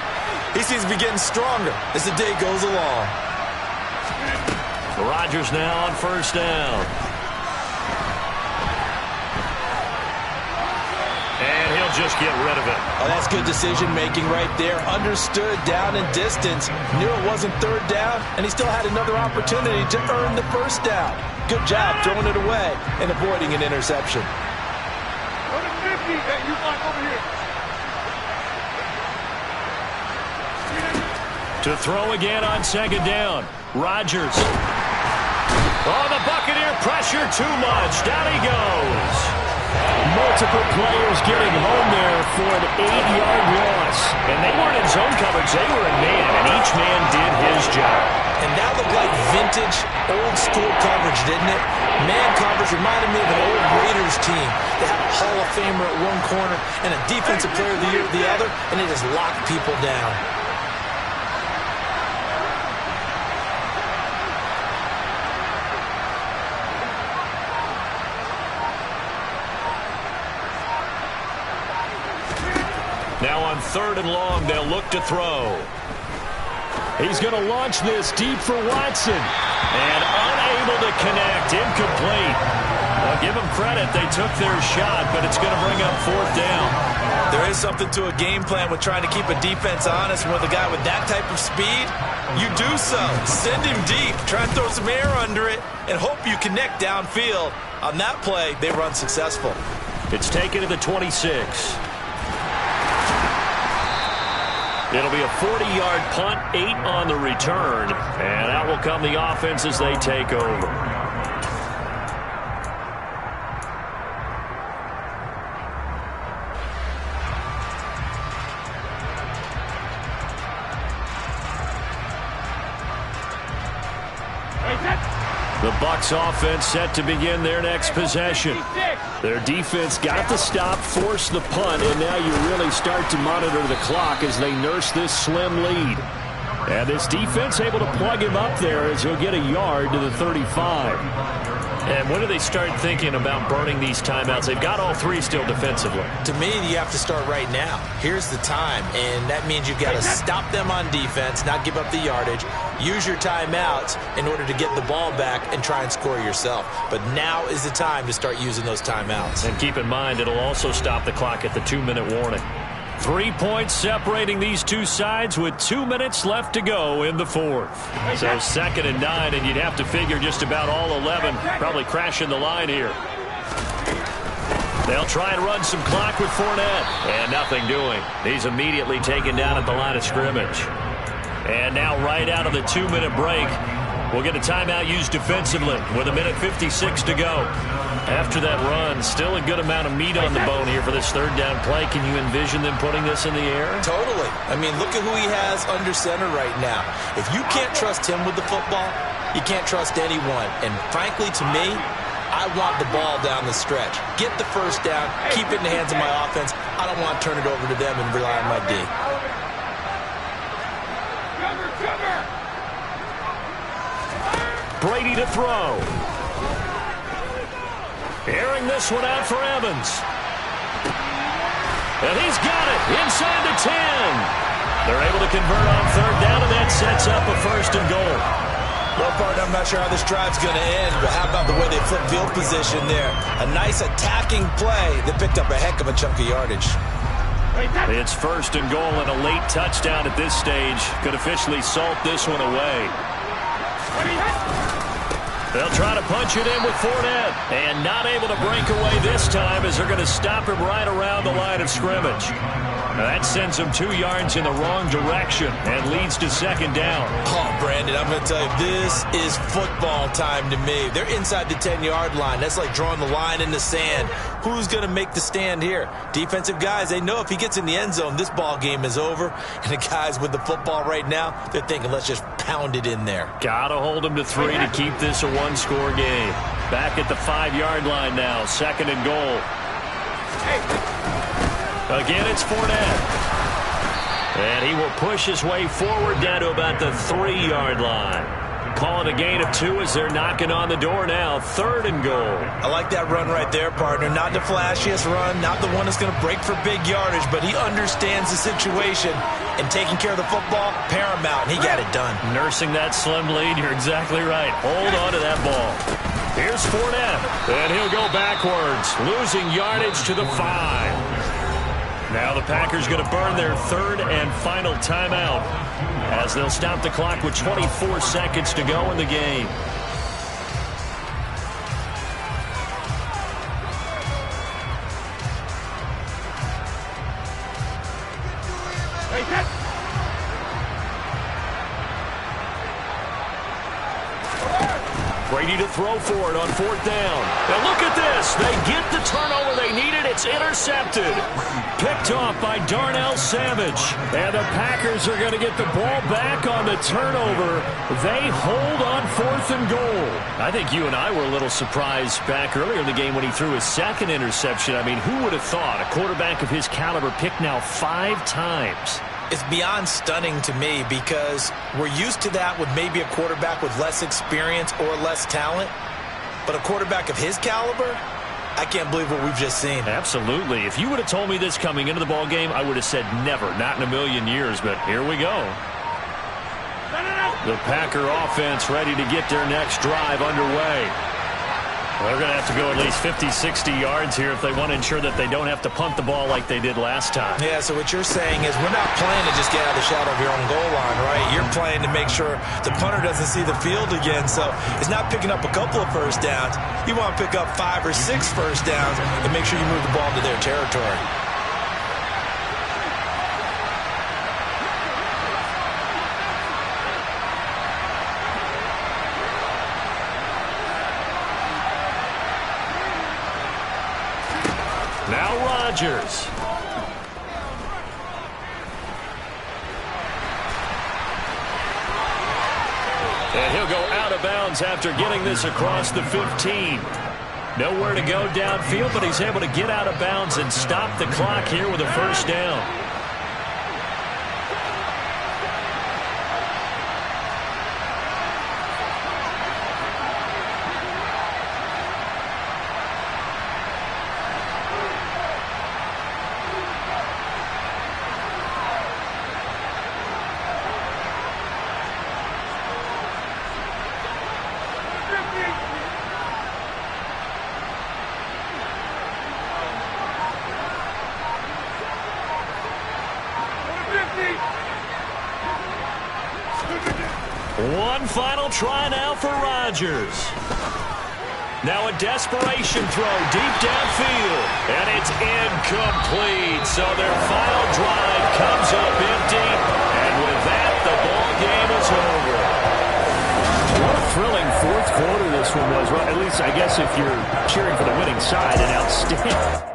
he seems to be getting stronger as the day goes along. Rodgers now on 1st down. And he'll just get rid of it. Oh, that's good decision-making right there. Understood down and distance. Knew it wasn't 3rd down, and he still had another opportunity to earn the 1st down. Good job throwing it away and avoiding an interception. Hey, you want over here. To throw again on 2nd down. Rodgers. Oh, the Buccaneer pressure too much. Down he goes. Multiple players getting home there for an 8-yard loss. And they weren't in zone coverage. They were in man, and each man did his job. And that looked like vintage, old-school coverage, didn't it? Man coverage reminded me of an old Raiders team. They had a Hall of Famer at one corner and a Defensive Player of the Year at the other, and they just locked people down. Now on 3rd and long, they'll look to throw. He's going to launch this deep for Watson. And unable to connect. Incomplete. Well, give them credit. They took their shot, but it's going to bring up 4th down. There is something to a game plan with trying to keep a defense honest. With a guy with that type of speed, you do so. Send him deep. Try and throw some air under it and hope you connect downfield. On that play, they run successful. It's taken to the 26. It'll be a 40-yard punt, 8 on the return. And out will come the offense as they take over. The Bucs offense set to begin their next possession. Their defense got the stop, forced the punt, and now you really start to monitor the clock as they nurse this slim lead. And this defense able to plug him up there as he'll get a yard to the 35. And when do they start thinking about burning these timeouts? They've got all three still defensively. To me, you have to start right now. Here's the time, and that means you've got to stop them on defense, not give up the yardage, use your timeouts in order to get the ball back and try and score yourself. But now is the time to start using those timeouts. And keep in mind, it'll also stop the clock at the 2-minute warning. 3 points separating these two sides with 2 minutes left to go in the fourth. So 2nd and 9, and you'd have to figure just about all 11 probably crashing the line here. They'll try and run some clock with Fournette, and nothing doing. He's immediately taken down at the line of scrimmage. And now right out of the 2-minute break, we'll get a timeout used defensively with 1:56 to go. After that run, still a good amount of meat on the bone here for this third down play. Can you envision them putting this in the air? Totally. I mean, look at who he has under center right now. If you can't trust him with the football, you can't trust anyone. And frankly, to me, I want the ball down the stretch. Get the first down, keep it in the hands of my offense. I don't want to turn it over to them and rely on my D. Brady to throw. Airing this one out for Evans. And he's got it inside the 10. They're able to convert on third down, and that sets up a 1st and goal. Well, partner, I'm not sure how this drive's going to end, but how about the way they flip field position there? A nice attacking play that picked up a heck of a chunk of yardage. It's 1st and goal, and a late touchdown at this stage could officially salt this one away. They'll try to punch it in with Fournette, and not able to break away this time as they're going to stop him right around the line of scrimmage. Now that sends him 2 yards in the wrong direction and leads to 2nd down. Oh, Brandon, I'm going to tell you, this is football time to me. They're inside the 10-yard line. That's like drawing the line in the sand. Who's going to make the stand here? Defensive guys, they know if he gets in the end zone, this ball game is over. And the guys with the football right now, they're thinking, let's just pound it in there. Got to hold him to 3 to keep this a one-score game. Back at the 5-yard line now, 2nd and goal. Again, it's Fournette. And he will push his way forward down to about the 3-yard line. Calling a gain of 2 as they're knocking on the door now. 3rd and goal. I like that run right there, partner. Not the flashiest run, not the one that's going to break for big yardage, but he understands the situation, and taking care of the football, paramount. He got it done. Nursing that slim lead, you're exactly right. Hold on to that ball. Here's Fournette, and he'll go backwards, losing yardage to the 5. Now the Packers going to burn their 3rd and final timeout as they'll stop the clock with 24 seconds to go in the game. Brady to throw for it on 4th down. And look at this. They get the turnover they needed. It's intercepted. Picked off by Darnell Savage. And the Packers are going to get the ball back on the turnover. They hold on 4th and goal. I think you and I were a little surprised back earlier in the game when he threw his 2nd interception. I mean, who would have thought a quarterback of his caliber picked now 5 times? It's beyond stunning to me because we're used to that with maybe a quarterback with less experience or less talent. But a quarterback of his caliber, I can't believe what we've just seen. Absolutely. If you would have told me this coming into the ball game, I would have said never, not in a million years. But here we go. The Packer offense ready to get their next drive underway. They're going to have to go at least 50, 60 yards here if they want to ensure that they don't have to punt the ball like they did last time. Yeah, so what you're saying is we're not playing to just get out of the shadow of your own goal line, right? You're playing to make sure the punter doesn't see the field again. So it's not picking up a couple of first downs. You want to pick up 5 or 6 first downs and make sure you move the ball into their territory. Now Rodgers. And he'll go out of of bounds after getting this across the 15. Nowhere to go downfield, but he's able to get out of bounds and stop the clock here with a first down. One final try now for Rodgers. Now a desperation throw deep downfield, and it's incomplete. So their final drive comes up empty, and with that, the ball game is over. What a thrilling fourth quarter this one was. Well, at least I guess if you're cheering for the winning side, an outstanding.